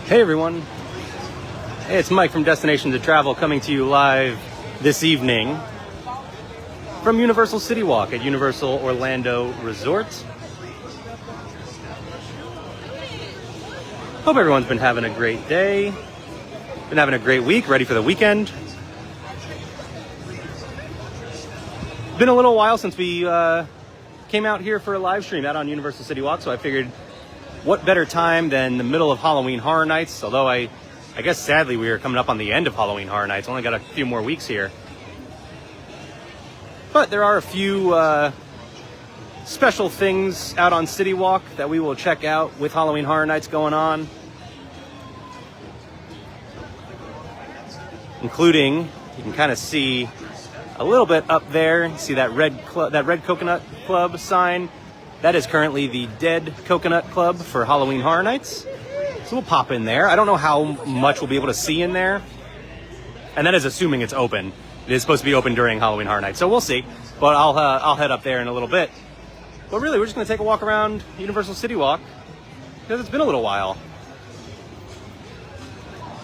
Hey everyone, hey, it's Mike from Destination to Travel coming to you live this evening from Universal CityWalk at Universal Orlando Resort. Hope everyone's been having a great day, been having a great week, ready for the weekend. Been a little while since we came out here for a live stream out on Universal CityWalk, so I figured what better time than the middle of Halloween Horror Nights, although I guess sadly we are coming up on the end of Halloween Horror Nights, only got a few more weeks here. But there are a few special things out on CityWalk that we will check out with Halloween Horror Nights going on. Including, you can kind of see a little bit up there, see that red Coconut Club sign. That is currently the Dead Coconut Club for Halloween Horror Nights. So we'll pop in there. I don't know how much we'll be able to see in there. And that is assuming it's open. It is supposed to be open during Halloween Horror Nights, so we'll see. But I'll head up there in a little bit. But really, we're just going to take a walk around Universal CityWalk because it's been a little while.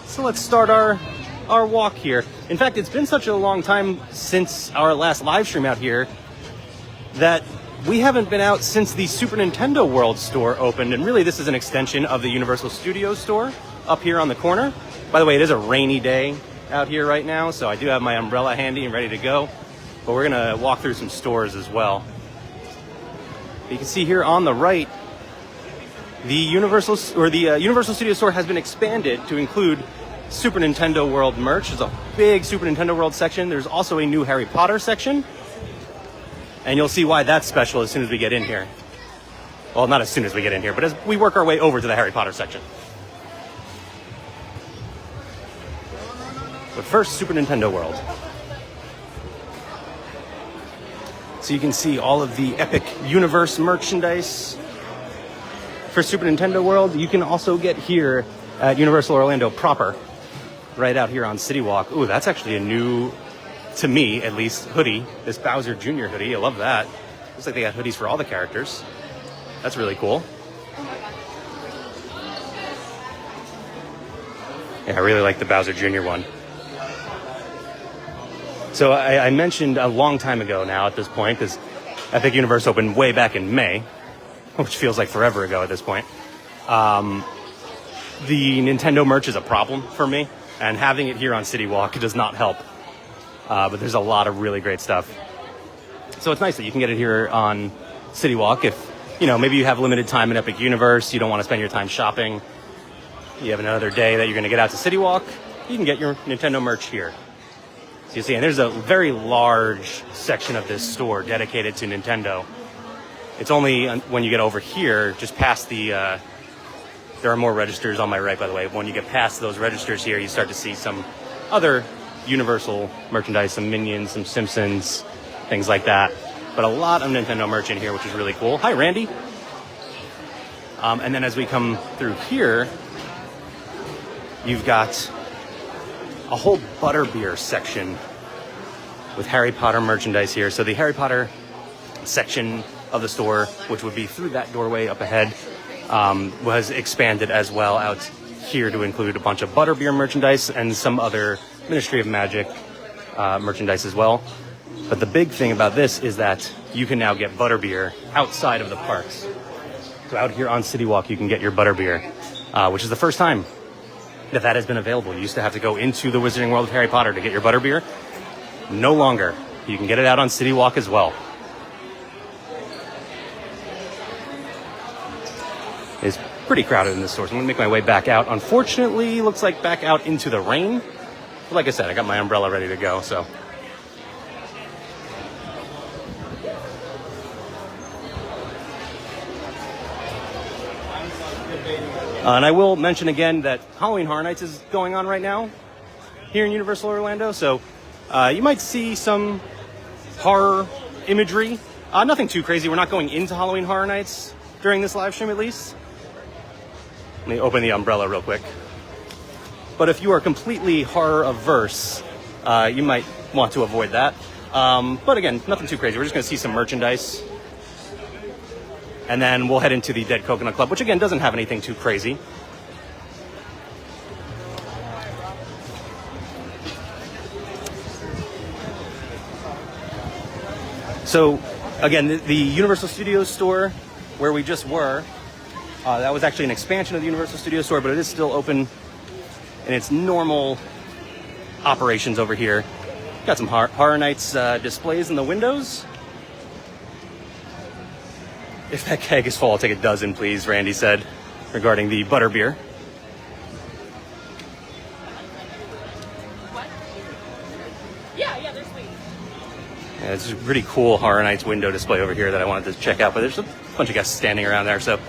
So let's start our walk here. In fact, it's been such a long time since our last live stream out here that we haven't been out since the Super Nintendo World store opened, and really this is an extension of the Universal Studios store up here on the corner. By the way, it is a rainy day out here right now, so I do have my umbrella handy and ready to go, but we're gonna walk through some stores as well. You can see here on the right, the Universal Studios store has been expanded to include Super Nintendo World merch. There's a big Super Nintendo World section. There's also a new Harry Potter section. And you'll see why that's special as soon as we get in here. Well, not as soon as we get in here, but as we work our way over to the Harry Potter section. But first, Super Nintendo World. So you can see all of the Epic Universe merchandise for Super Nintendo World. You can also get here at Universal Orlando proper, right out here on CityWalk. Ooh, that's actually a new, to me at least, hoodie. This Bowser Jr. hoodie, I love that. Looks like they got hoodies for all the characters. That's really cool. Yeah, I really like the Bowser Jr. one. So I mentioned a long time ago now at this point, because Epic Universe opened way back in May, which feels like forever ago at this point. The Nintendo merch is a problem for me, and having it here on CityWalk does not help. But there's a lot of really great stuff. So it's nice that you can get it here on CityWalk. If, maybe you have limited time in Epic Universe, you don't want to spend your time shopping, you have another day that you're going to get out to CityWalk, you can get your Nintendo merch here. So you see, and there's a very large section of this store dedicated to Nintendo. It's only when you get over here, just past the, there are more registers on my right, by the way. When you get past those registers here, you start to see some other Universal merchandise, some Minions, some Simpsons, things like that. But a lot of Nintendo merch in here, which is really cool. Hi, Randy. And then as we come through here, you've got a whole butterbeer section with Harry Potter merchandise here. So the Harry Potter section of the store, which would be through that doorway up ahead, was expanded as well out here to include a bunch of butterbeer merchandise and some other Ministry of Magic merchandise as well. But the big thing about this is that you can now get butterbeer outside of the parks. So out here on CityWalk, you can get your butterbeer, which is the first time that has been available. You used to have to go into the Wizarding World of Harry Potter to get your butterbeer. No longer. You can get it out on CityWalk as well. It's pretty crowded in this store, so I'm going to make my way back out. Unfortunately, looks like back out into the rain. But like I said, I got my umbrella ready to go, so. And I will mention again that Halloween Horror Nights is going on right now here in Universal Orlando, so you might see some horror imagery. Nothing too crazy. We're not going into Halloween Horror Nights during this live stream, at least. Let me open the umbrella real quick. But if you are completely horror averse, you might want to avoid that. But again, nothing too crazy. We're just going to see some merchandise. And then we'll head into the Dead Coconut Club, which again doesn't have anything too crazy. So, again, the Universal Studios store where we just were, that was actually an expansion of the Universal Studios store, but it is still open in its normal operations over here. Got some Horror Nights displays in the windows. If that keg is full, I'll take a dozen, please, Randy said, regarding the butterbeer. What? Yeah, they're sweet. Yeah, it's a pretty cool Horror Nights window display over here that I wanted to check out, but there's a bunch of guests standing around there, so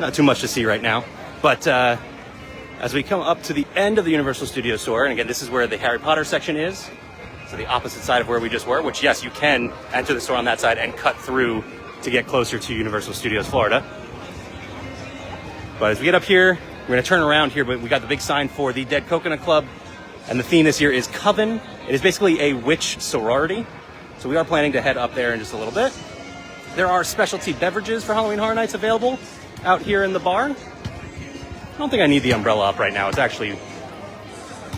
not too much to see right now. But as we come up to the end of the Universal Studios store, and again, this is where the Harry Potter section is, so the opposite side of where we just were, which, yes, you can enter the store on that side and cut through to get closer to Universal Studios Florida. But as we get up here, we're going to turn around here, but we got the big sign for the Dead Coconut Club, and the theme this year is Coven. It is basically a witch sorority, so we are planning to head up there in just a little bit. There are specialty beverages for Halloween Horror Nights available out here in the bar. I don't think I need the umbrella up right now. It's actually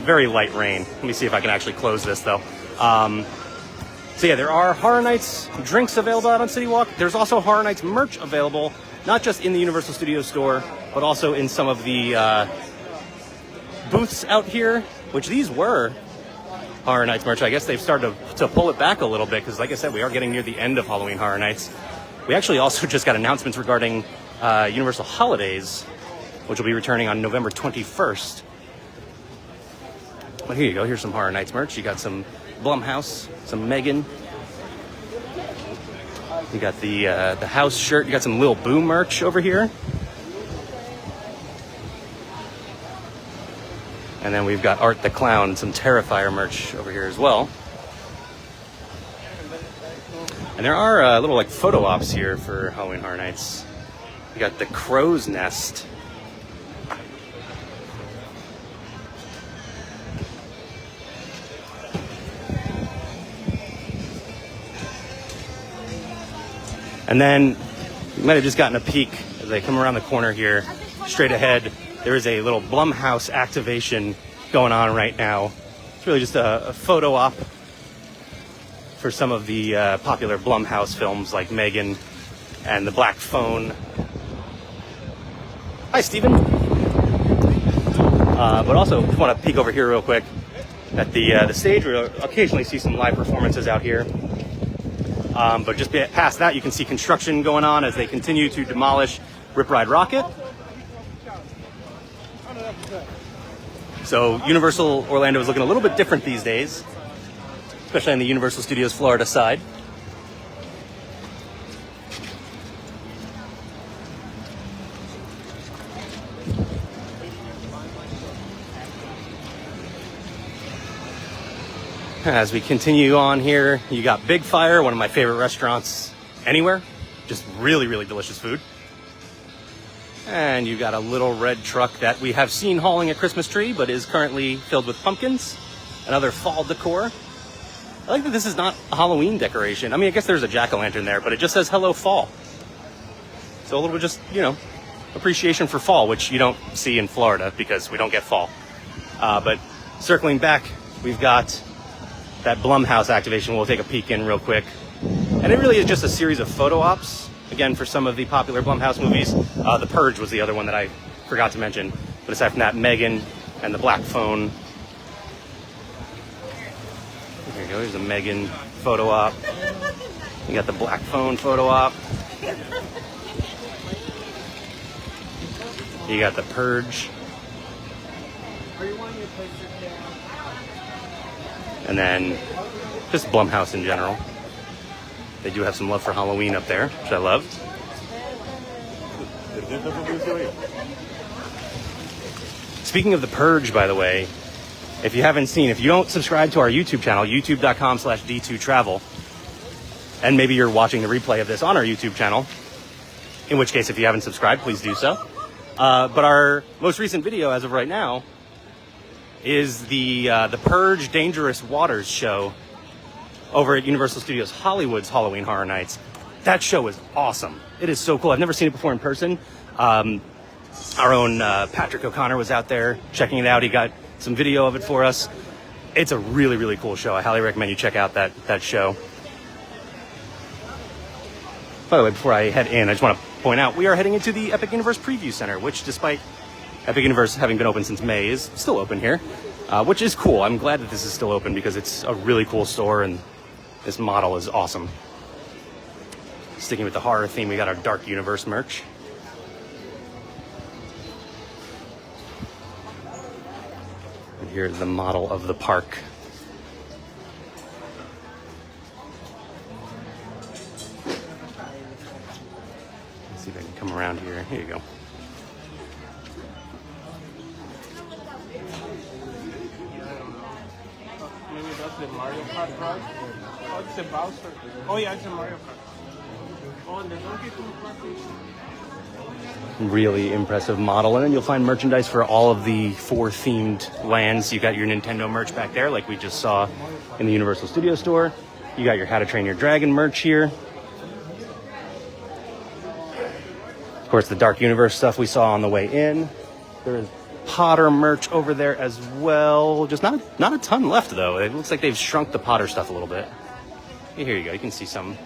very light rain. Let me see if I can actually close this, though. So yeah, there are Horror Nights drinks available out on CityWalk. There's also Horror Nights merch available, not just in the Universal Studios store, but also in some of the booths out here, which these were Horror Nights merch. I guess they've started to pull it back a little bit, because like I said, we are getting near the end of Halloween Horror Nights. We actually also just got announcements regarding Universal Holidays, which will be returning on November 21st. But here you go, here's some Horror Nights merch. You got some Blumhouse, some Megan. You got the house shirt. You got some Lil Boo merch over here. And then we've got Art the Clown, some Terrifier merch over here as well. And there are little like photo ops here for Halloween Horror Nights. You got the Crow's Nest. And then you might have just gotten a peek as I come around the corner here, straight ahead. There is a little Blumhouse activation going on right now. It's really just a photo op for some of the popular Blumhouse films like Megan and The Black Phone. Hi, Steven. But also, just want to peek over here real quick at the stage. We'll occasionally see some live performances out here. But just past that, you can see construction going on as they continue to demolish Rip Ride Rockit. So Universal Orlando is looking a little bit different these days, especially on the Universal Studios Florida side. As we continue on here, you got Big Fire, one of my favorite restaurants anywhere. Just really, really delicious food. And you got a little red truck that we have seen hauling a Christmas tree, but is currently filled with pumpkins. Another fall decor. I like that this is not a Halloween decoration. I mean, I guess there's a jack-o'-lantern there, but it just says Hello Fall. So a little bit just, appreciation for fall, which you don't see in Florida because we don't get fall. But circling back, we've got that Blumhouse activation we'll take a peek in real quick. And it really is just a series of photo ops, again, for some of the popular Blumhouse movies. The Purge was the other one that I forgot to mention. But aside from that, Megan and The Black Phone. There you go, here's a Megan photo op. You got the Black Phone photo op. You got The Purge. And then just Blumhouse in general. They do have some love for Halloween up there, which I love. Speaking of The Purge, by the way, if you don't subscribe to our YouTube channel, youtube.com/D2Travel, and maybe you're watching the replay of this on our YouTube channel, in which case, if you haven't subscribed, please do so. But our most recent video, as of right now, is the Purge Dangerous Waters show over at Universal Studios Hollywood's Halloween Horror Nights. That show is awesome. It is so cool. I've never seen it before in person. Our own Patrick O'Connor was out there checking it out. He got some video of it for us. It's a really, really cool show. I highly recommend you check out that show. By the way, before I head in, I just want to point out we are heading into the Epic Universe Preview Center, which, despite Epic Universe having been open since May, is still open here, which is cool. I'm glad that this is still open because it's a really cool store and this model is awesome. Sticking with the horror theme, we got our Dark Universe merch. And here's the model of the park. Let's see if I can come around here. Here you go. Maybe that's the Mario Kart ride. Oh, it's the Bowser. Oh, yeah, it's a Mario Kart. Oh, and the Donkey Kong Classic. Really impressive model. And then you'll find merchandise for all of the 4 themed lands. You got your Nintendo merch back there, like we just saw in the Universal Studio Store. You got your How to Train Your Dragon merch here. Of course, the Dark Universe stuff we saw on the way in. There is Potter merch over there as well. Just not a ton left, though. It looks like they've shrunk the Potter stuff a little bit. Here you go. You can see some.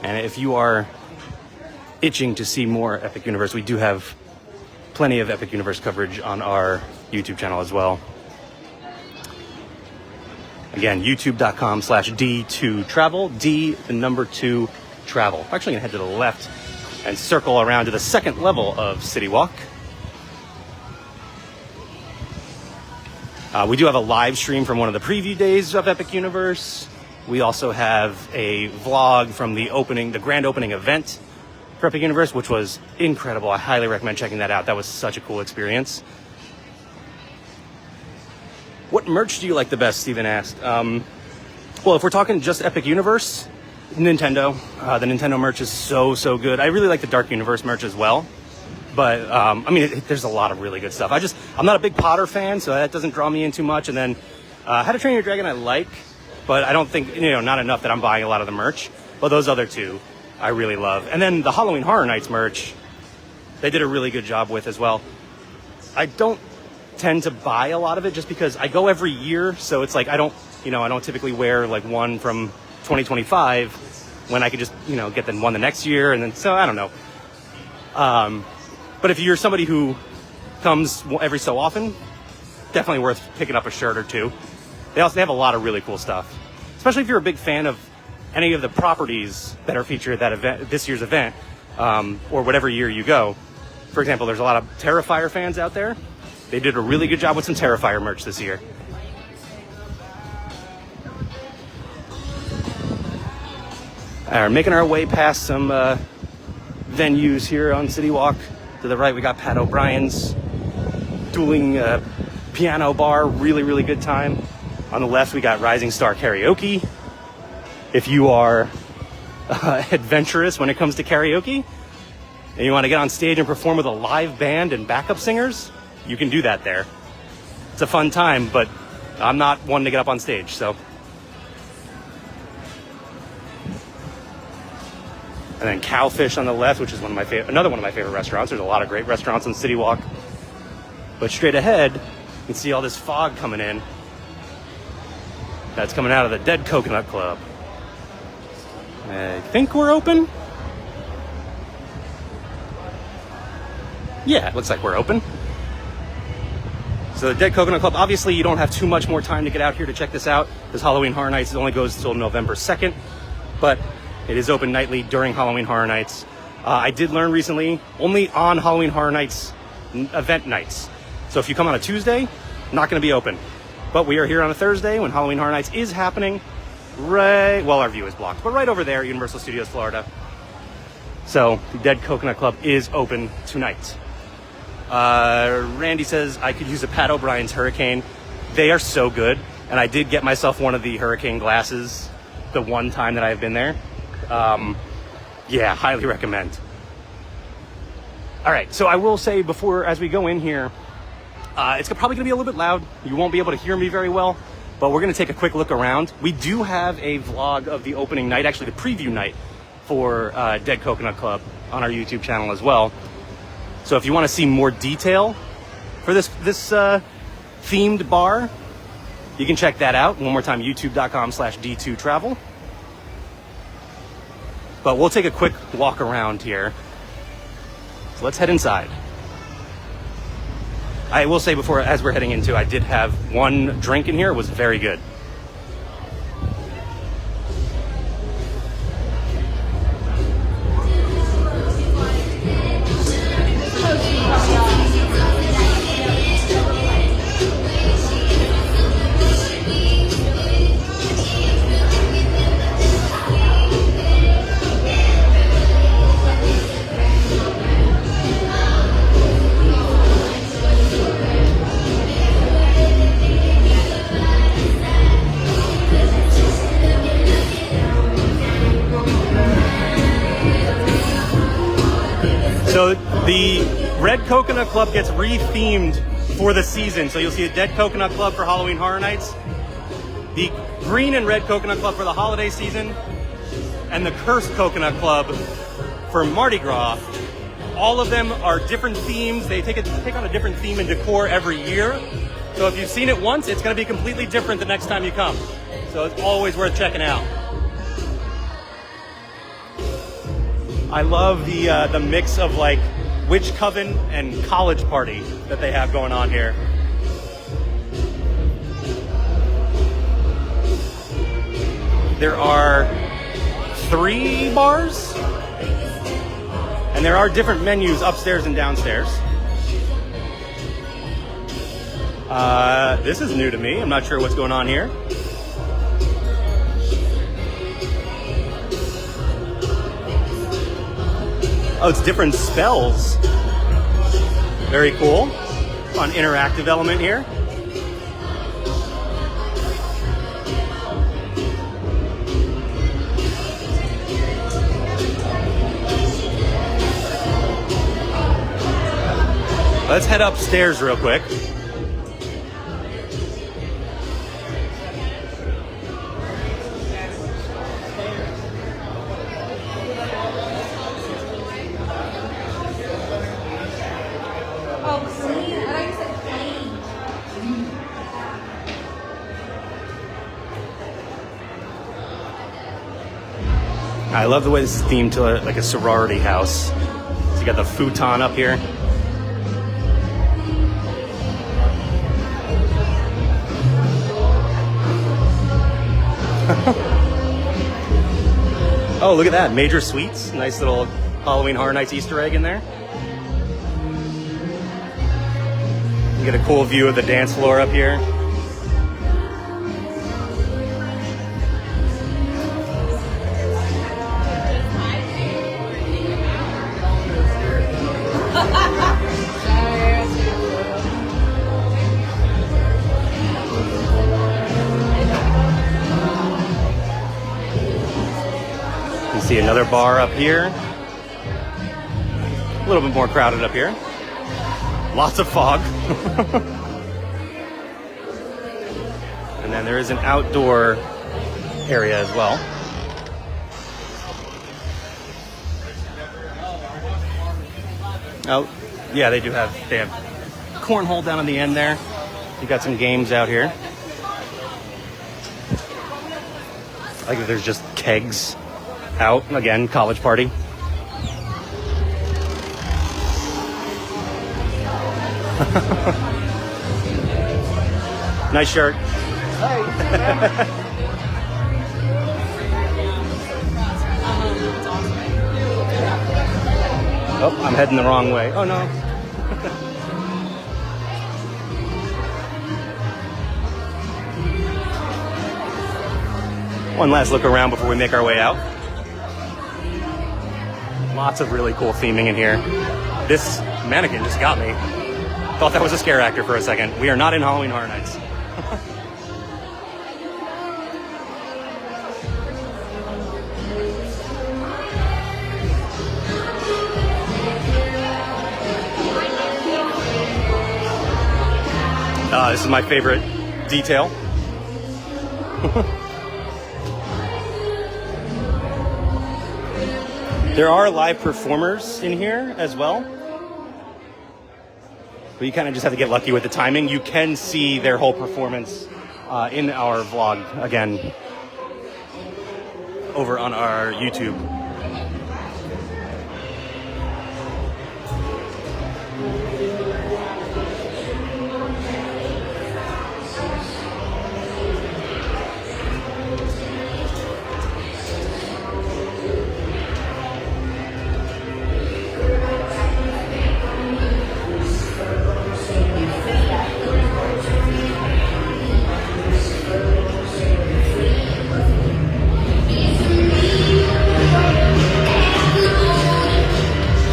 And if you are itching to see more Epic Universe, we do have plenty of Epic Universe coverage on our YouTube channel as well. Again, youtube.com/D2Travel, D, the number 2, travel. We're actually going to head to the left and circle around to the second level of CityWalk. We do have a live stream from one of the preview days of Epic Universe. We also have a vlog from the grand opening event for Epic Universe, which was incredible. I highly recommend checking that out. That was such a cool experience. What merch do you like the best? Steven asked. Well, if we're talking just Epic Universe, Nintendo. The Nintendo merch is so good. I really like the Dark Universe merch as well. But, I mean, there's a lot of really good stuff. I'm not a big Potter fan, so that doesn't draw me in too much. And then How to Train Your Dragon I like, but I don't think, not enough that I'm buying a lot of the merch. But those other 2 I really love. And then the Halloween Horror Nights merch, they did a really good job with as well. I don't tend to buy a lot of it just because I go every year, so it's like I don't typically wear like one from 2025 when I could just get the one the next year, and then so I don't know. But if you're somebody who comes every so often, definitely worth picking up a shirt or 2. They have a lot of really cool stuff, especially if you're a big fan of any of the properties that are featured at that event, this year's event, or whatever year you go. For example, there's a lot of Terrifier fans out there. They did a really good job with some Terrifier merch this year. All right, making our way past some venues here on CityWalk. To the right, we got Pat O'Brien's dueling piano bar. Really good time. On the left, we got Rising Star Karaoke. If you are adventurous when it comes to karaoke, and you want to get on stage and perform with a live band and backup singers, you can do that there. It's a fun time, but I'm not one to get up on stage, so. And then Cowfish on the left, which is another one of my favorite restaurants. There's a lot of great restaurants on CityWalk. But straight ahead, you can see all this fog coming in. That's coming out of the Dead Coconut Club. I think we're open. Yeah, it looks like we're open. So the Dead Coconut Club, obviously you don't have too much more time to get out here to check this out, because Halloween Horror Nights only goes until November 2nd, but it is open nightly during Halloween Horror Nights. I did learn recently, only on Halloween Horror Nights event nights. So if you come on a Tuesday, not going to be open. But we are here on a Thursday when Halloween Horror Nights is happening. Our view is blocked, but right over there, Universal Studios Florida. So the Dead Coconut Club is open tonight. Randy says I could use a Pat O'Brien's Hurricane. They are so good, and I did get myself one of the Hurricane glasses the one time that I've been there. Yeah, highly recommend. All right, so I will say as we go in here, it's probably going to be a little bit loud. You won't be able to hear me very well, but we're going to take a quick look around. We do have a vlog of the opening night, actually the preview night for Dead Coconut Club on our YouTube channel as well. So if you want to see more detail for this themed bar, You can check that out. One more time, youtube.com/D2Travel. But we'll take a quick walk around here. So let's head inside. I will say before, as we're heading into, I did have one drink in here. It was very good. So the Red Coconut Club gets re-themed for the season. So you'll see a Dead Coconut Club for Halloween Horror Nights, the Green and Red Coconut Club for the holiday season, and the Cursed Coconut Club for Mardi Gras. All of them are different themes. They take on a different theme and decor every year. So if you've seen it once, it's going to be completely different the next time you come. So it's always worth checking out. I love the mix of like Witch Coven and College Party that they have going on here. There are 3 bars, and there are different menus upstairs and downstairs. This is new to me. I'm not sure what's going on here. Oh, it's different spells. Very cool. Fun interactive element here. Let's head upstairs real quick. I love the way this is themed to like a sorority house. So you got the futon up here. Oh, look at that. Major Sweets. Nice little Halloween Horror Nights Easter egg in there. You get a cool view of the dance floor up here. See another bar up here. A little bit more crowded up here. Lots of fog. And then there is an outdoor area as well. Oh, yeah, they have cornhole down on the end there. You got some games out here. Like if there's just kegs out. Again, college party. Nice shirt. Oh, I'm heading the wrong way. Oh no. One last look around before we make our way out. Lots of really cool theming in here. This mannequin just got me. Thought that was a scare actor for a second. We are not in Halloween Horror Nights. This is my favorite detail. There are live performers in here as well. But you kind of just have to get lucky with the timing. You can see their whole performance in our vlog, again, over on our YouTube.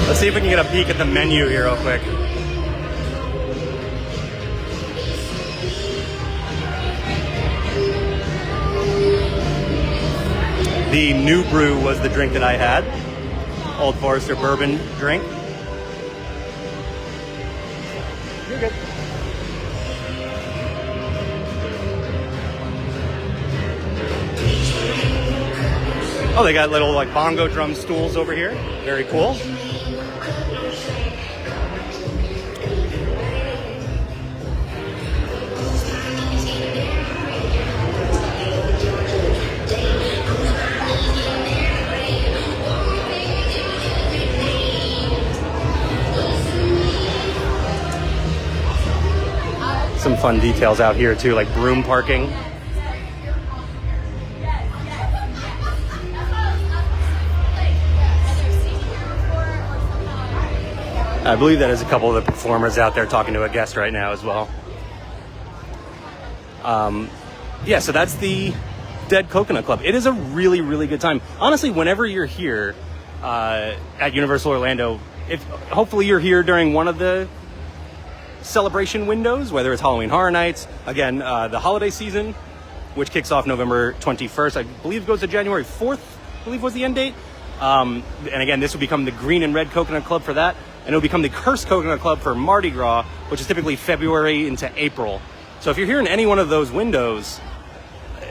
Let's see if we can get a peek at the menu here real quick. The New Brew was the drink that I had. Old Forester bourbon drink. You're good. Oh, they got little like bongo drum stools over here. Very cool. Some fun details out here too, like broom parking. I believe that is a couple of the performers out there talking to a guest right now as well. Yeah, so that's the Dead Coconut Club. It is a really, really good time. Honestly, whenever you're here at Universal Orlando, hopefully you're here during one of the celebration windows, whether it's Halloween Horror Nights, again, the holiday season, which kicks off November 21st. I believe goes to January 4th, I believe was the end date. And again, this will become the Green and Red Coconut Club for that. And it'll become the Cursed Coconut Club for Mardi Gras, which is typically February into April. So if you're here in any one of those windows,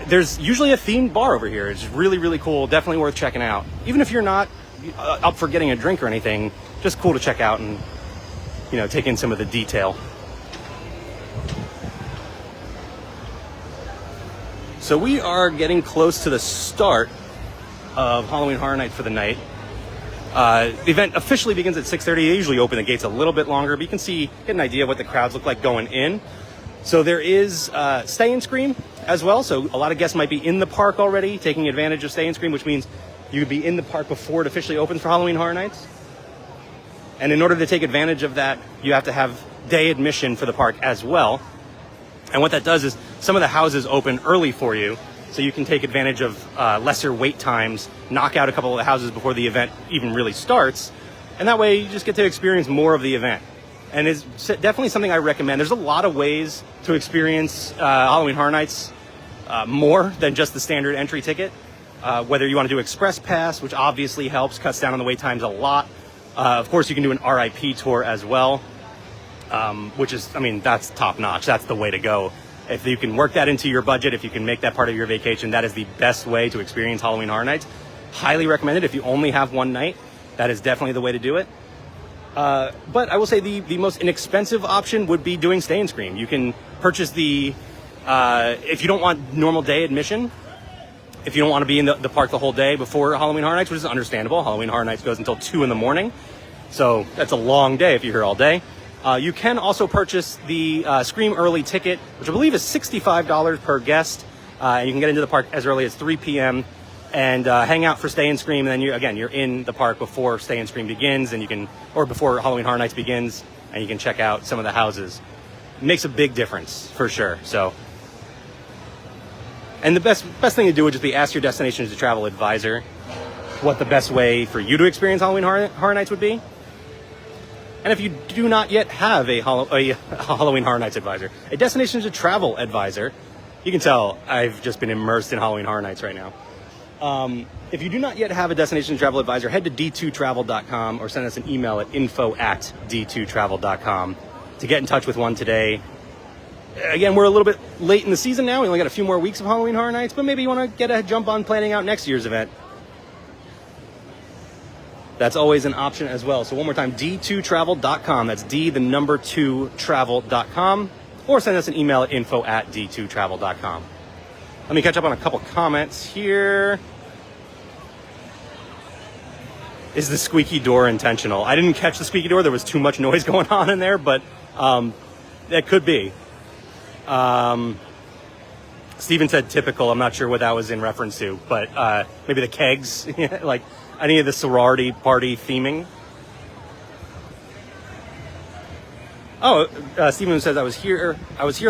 there's usually a themed bar over here. It's really, really cool. Definitely worth checking out. Even if you're not up for getting a drink or anything, just cool to check out and, you know, take in some of the detail. So we are getting close to the start of Halloween Horror Nights for the night. The event officially begins at 6:30. They usually open the gates a little bit longer, but you can get an idea of what the crowds look like going in. So there is Stay and Scream as well. So a lot of guests might be in the park already, taking advantage of Stay and Scream, which means you could be in the park before it officially opens for Halloween Horror Nights. And in order to take advantage of that, you have to have day admission for the park as well. And what that does is some of the houses open early for you, so you can take advantage of lesser wait times, knock out a couple of the houses before the event even really starts, and that way you just get to experience more of the event. And it's definitely something I recommend. There's a lot of ways to experience Halloween Horror Nights more than just the standard entry ticket. Whether you want to do Express Pass, which obviously helps, cuts down on the wait times a lot. Of course, you can do an RIP tour as well, which is, I mean, that's top notch. That's the way to go. If you can work that into your budget, if you can make that part of your vacation, that is the best way to experience Halloween Horror Nights. Highly recommended. If you only have one night, that is definitely the way to do it. But I will say the most inexpensive option would be doing Stay and Scream. You can purchase if you don't want normal day admission, if you don't want to be in the park the whole day before Halloween Horror Nights, which is understandable. Halloween Horror Nights goes until 2 in the morning. So that's a long day if you're here all day. You can also purchase the Scream Early ticket, which I believe is $65 per guest. And you can get into the park as early as 3 p.m. and hang out for Stay and Scream. And then you're in the park before Stay and Scream begins, or before Halloween Horror Nights begins, and you can check out some of the houses. It makes a big difference for sure. So, and the best thing to do would just be ask your Destinations to Travel advisor what the best way for you to experience Halloween Horror Nights would be. And if you do not yet have a Halloween Horror Nights advisor, a Destinations to Travel advisor, you can tell I've just been immersed in Halloween Horror Nights right now. If you do not yet have a Destinations to Travel advisor, head to d2travel.com or send us an email at info@d2travel.com to get in touch with one today. Again, we're a little bit late in the season now. We only got a few more weeks of Halloween Horror Nights, but maybe you want to get a jump on planning out next year's event. That's always an option as well. So one more time, d2travel.com. That's D, the number 2, travel.com. or send us an email at info@d2travel.com. Let me catch up on a couple comments here. Is the squeaky door intentional? I didn't catch the squeaky door. There was too much noise going on in there, but that could be. Steven said typical. I'm not sure what that was in reference to, but maybe the kegs, like any of the sorority party theming. Oh, Steven says I was here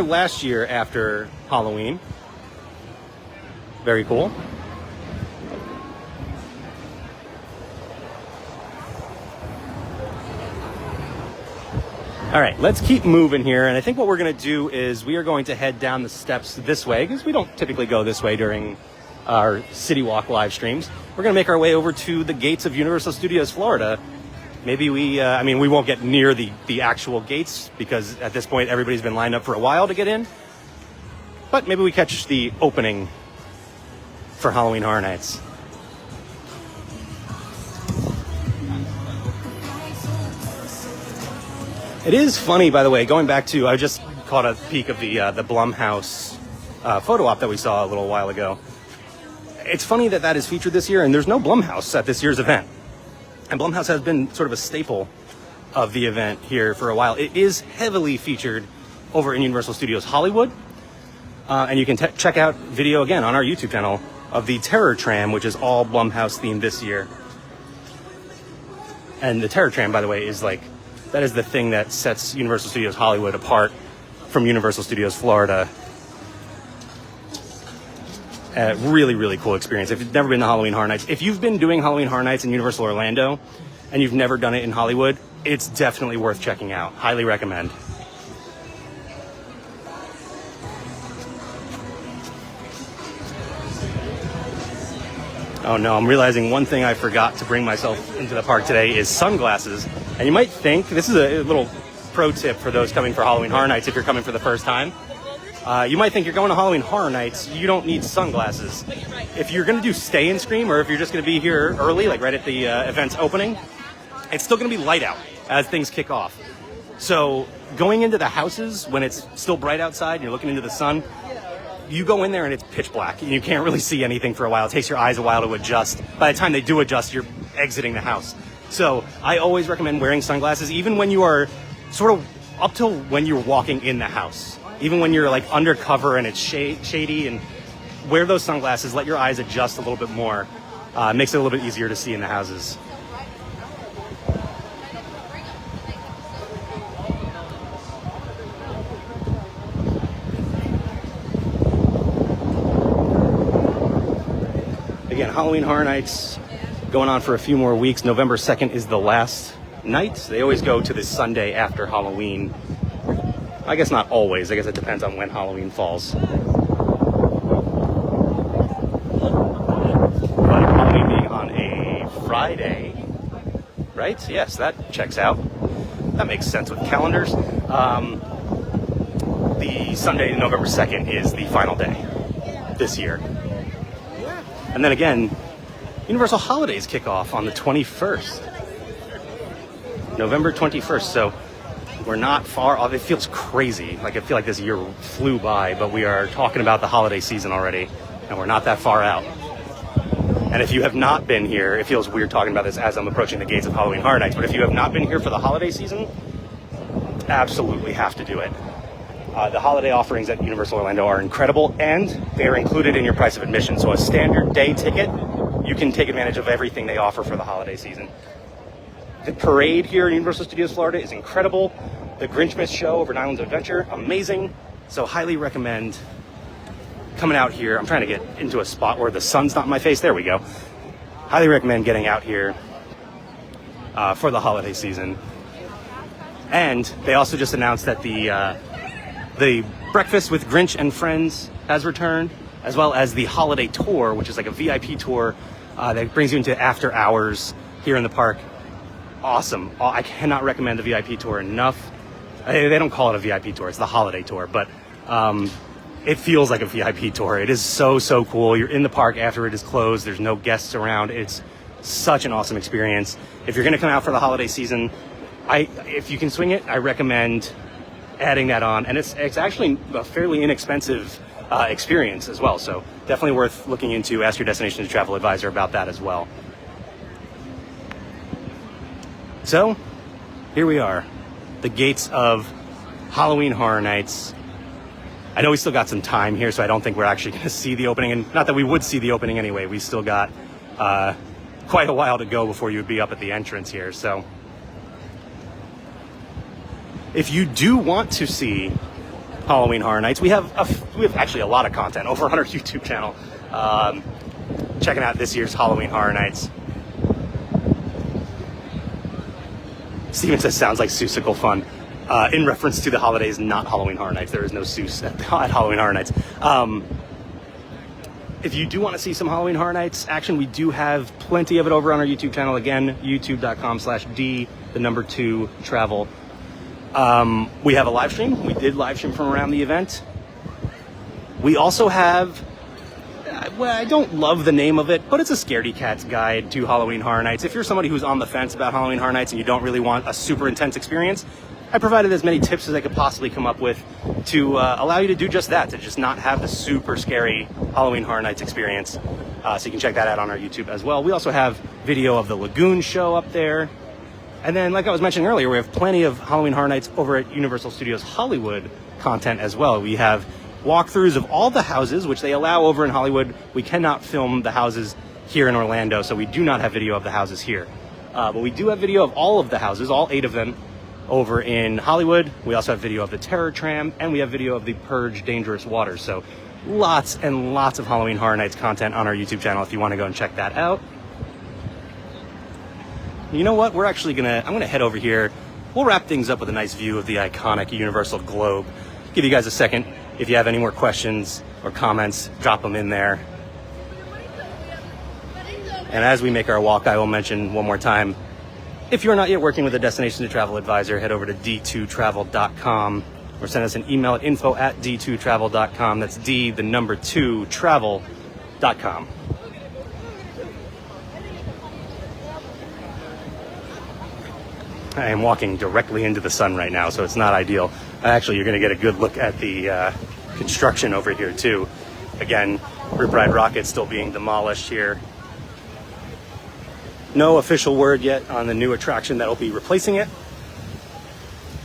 last year after Halloween. Very cool. All right, let's keep moving here. And I think what we're going to do is we are going to head down the steps this way, because we don't typically go this way during our CityWalk live streams. We're going to make our way over to the gates of Universal Studios Florida. Maybe we won't get near the actual gates, because at this point everybody's been lined up for a while to get in. But maybe we catch the opening for Halloween Horror Nights. It is funny, by the way, going back to, I just caught a peek of the Blumhouse photo op that we saw a little while ago. It's funny that is featured this year, and there's no Blumhouse at this year's event. And Blumhouse has been sort of a staple of the event here for a while. It is heavily featured over in Universal Studios Hollywood. And you can check out video again on our YouTube channel of the Terror Tram, which is all Blumhouse themed this year. And the Terror Tram, by the way, that is the thing that sets Universal Studios Hollywood apart from Universal Studios Florida. Really, really cool experience. If you've never been to Halloween Horror Nights, if you've been doing Halloween Horror Nights in Universal Orlando and you've never done it in Hollywood, it's definitely worth checking out. Highly recommend. Oh no, I'm realizing one thing I forgot to bring myself into the park today is sunglasses. And you might think, this is a little pro tip for those coming for Halloween Horror Nights if you're coming for the first time. You might think you're going to Halloween Horror Nights, you don't need sunglasses. If you're going to do Stay and Scream, or if you're just going to be here early, like right at the event's opening, it's still going to be light out as things kick off. So going into the houses when it's still bright outside and you're looking into the sun, you go in there and it's pitch black and you can't really see anything for a while. It takes your eyes a while to adjust. By the time they do adjust, you're exiting the house. So I always recommend wearing sunglasses, even when you are sort of up till when you're walking in the house. Even when you're like undercover and it's shady, and wear those sunglasses, let your eyes adjust a little bit more. Makes it a little bit easier to see in the houses. Again, Halloween Horror Nights going on for a few more weeks. November 2nd is the last night. They always go to the Sunday after Halloween. I guess not always. I guess it depends on when Halloween falls. But Halloween being on a Friday, right? Yes, that checks out. That makes sense with calendars. The Sunday, November 2nd, is the final day this year. And then again, Universal Holidays kick off on the 21st. November 21st, so we're not far off. It feels crazy. Like, I feel like this year flew by, but we are talking about the holiday season already, and we're not that far out. And if you have not been here, it feels weird talking about this as I'm approaching the gates of Halloween Horror Nights, but if you have not been here for the holiday season, absolutely have to do it. The holiday offerings at Universal Orlando are incredible, and they are included in your price of admission. So a standard day ticket, you can take advantage of everything they offer for the holiday season. The parade here at Universal Studios Florida is incredible. The Grinchmas show over at Islands of Adventure, amazing. So highly recommend coming out here. I'm trying to get into a spot where the sun's not in my face. There we go. Highly recommend getting out here for the holiday season. And they also just announced that the Breakfast with Grinch and Friends has returned, as well as the Holiday Tour, which is like a VIP tour that brings you into after hours here in the park. Awesome. I cannot recommend the VIP tour enough. They don't call it a VIP tour, it's the Holiday Tour, but it feels like a VIP tour. It is so, so cool. You're in the park after it is closed. There's no guests around. It's such an awesome experience. If you're going to come out for the holiday season, if you can swing it, I recommend adding that on, and it's actually a fairly inexpensive experience as well. So definitely worth looking into. Ask your destination to travel advisor about that as well. So here we are, the gates of Halloween Horror Nights. I know we still got some time here, so I don't think we're actually going to see the opening, and not that we would see the opening anyway. We still got quite a while to go before you would be up at the entrance here. So if you do want to see Halloween Horror Nights, we have actually a lot of content over on our YouTube channel. Checking out this year's Halloween Horror Nights. Steven says, sounds like Seussical fun. In reference to the holidays, not Halloween Horror Nights. There is no Seuss at Halloween Horror Nights. If you do want to see some Halloween Horror Nights action, we do have plenty of it over on our YouTube channel. Again, youtube.com/D2travel. We have a live stream. We did live stream from around the event. We also have, well, I don't love the name of it, but it's a Scaredy Cat's guide to Halloween Horror Nights. If you're somebody who's on the fence about Halloween Horror Nights and you don't really want a super intense experience, I provided as many tips as I could possibly come up with to allow you to do just that, to just not have the super scary Halloween Horror Nights experience. So you can check that out on our YouTube as well. We also have video of the Lagoon show up there. And then, like I was mentioning earlier, we have plenty of Halloween Horror Nights over at Universal Studios Hollywood content as well. We have walkthroughs of all the houses, which they allow over in Hollywood. We cannot film the houses here in Orlando, so we do not have video of the houses here. But we do have video of all of the houses, all 8 of them, over in Hollywood. We also have video of the Terror Tram, and we have video of the Purge Dangerous Waters. So lots and lots of Halloween Horror Nights content on our YouTube channel if you want to go and check that out. You know what? I'm gonna head over here. We'll wrap things up with a nice view of the iconic Universal Globe. Give you guys a second. If you have any more questions or comments, drop them in there. And as we make our walk, I will mention one more time, if you're not yet working with a Destination to Travel advisor, head over to d2travel.com or send us an email at info@d2travel.com. That's d2travel.com. I am walking directly into the sun right now, so it's not ideal. Actually, you're going to get a good look at the construction over here, too. Again, Riptide Rocket still being demolished here. No official word yet on the new attraction that will be replacing it.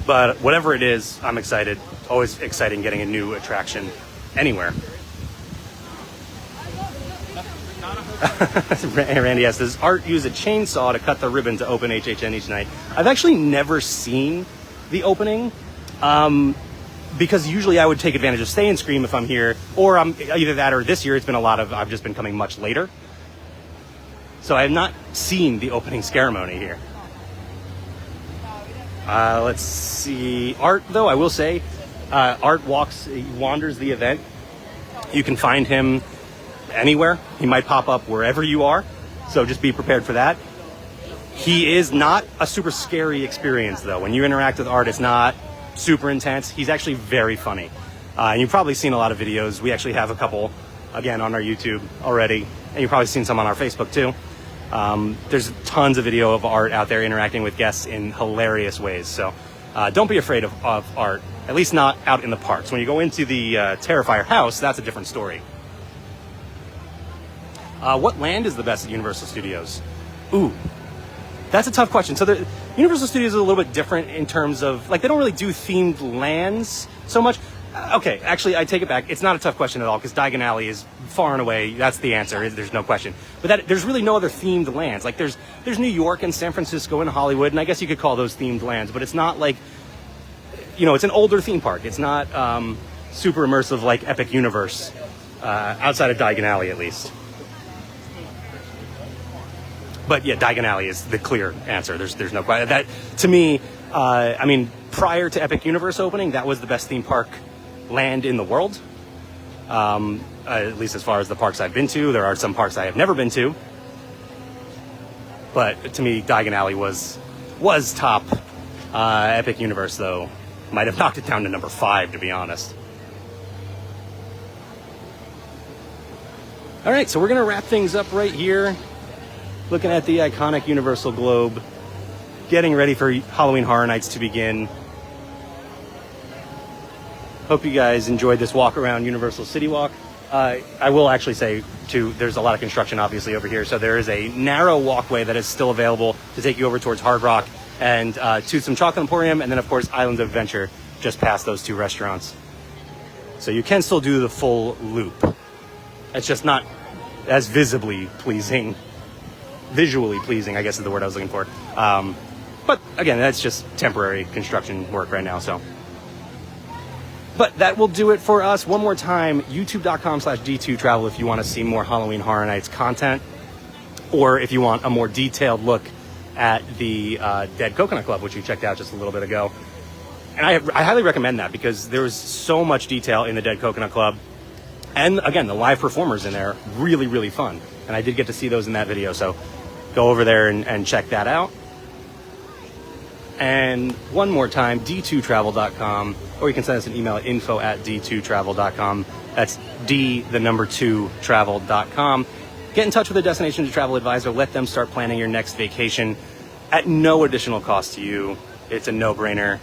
But whatever it is, I'm excited. Always exciting getting a new attraction anywhere. Randy asks, does Art use a chainsaw to cut the ribbon to open HHN each night? I've actually never seen the opening, because usually I would take advantage of Stay and Scream if I'm here, or I'm either that or this year it's been I've just been coming much later. So I have not seen the opening ceremony here. Let's see. Art, though, I will say, Art wanders the event. You can find him anywhere. He might pop up wherever you are, so just be prepared for that. He is not a super scary experience, though. When you interact with Art, it's not super intense. He's actually very funny. And you've probably seen a lot of videos. We actually have a couple, again, on our YouTube already, and you've probably seen some on our Facebook, too. There's tons of video of Art out there interacting with guests in hilarious ways, so don't be afraid of Art, at least not out in the parks. When you go into the Terrifier house, that's a different story. What land is the best at Universal Studios? Ooh, that's a tough question. So the Universal Studios is a little bit different in terms of, like, they don't really do themed lands so much. Okay, actually, I take it back. It's not a tough question at all, because Diagon Alley is far and away, that's the answer. There's no question. But there's really no other themed lands. Like, there's New York and San Francisco and Hollywood, and I guess you could call those themed lands, but it's not like, it's an older theme park. It's not super immersive like Epic Universe, outside of Diagon Alley, at least. But yeah, Diagon Alley is the clear answer. There's no question. That, to me, prior to Epic Universe opening, that was the best theme park land in the world. At least as far as the parks I've been to. There are some parks I have never been to. But to me, Diagon Alley was top. Epic Universe, though, might have knocked it down to number 5, to be honest. All right, so we're going to wrap things up right here. Looking at the iconic Universal Globe. Getting ready for Halloween Horror Nights to begin. Hope you guys enjoyed this walk around Universal CityWalk. I will actually say, too, there's a lot of construction, obviously, over here. So there is a narrow walkway that is still available to take you over towards Hard Rock and to some Chocolate Emporium. And then, of course, Islands of Adventure just past those two restaurants. So you can still do the full loop. It's just not as visually pleasing, I guess is the word I was looking for. But again, that's just temporary construction work right now, so. But that will do it for us. One more time, youtube.com/D2Travel if you want to see more Halloween Horror Nights content, or if you want a more detailed look at the Dead Coconut Club, which you checked out just a little bit ago. And I highly recommend that because there was so much detail in the Dead Coconut Club. And again, the live performers in there, really, really fun. And I did get to see those in that video, so go over there and check that out. And one more time, d2travel.com, or you can send us an email at info@d2travel.com. That's d2travel.com. Get in touch with a Destination to Travel advisor. Let them start planning your next vacation at no additional cost to you. It's a no-brainer.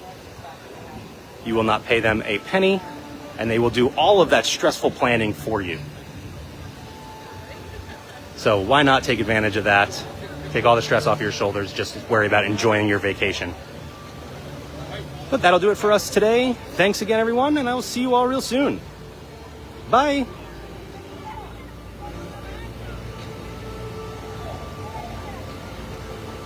You will not pay them a penny, and they will do all of that stressful planning for you. So why not take advantage of that? Take all the stress off your shoulders. Just worry about enjoying your vacation. But that'll do it for us today. Thanks again, everyone, and I will see you all real soon. Bye.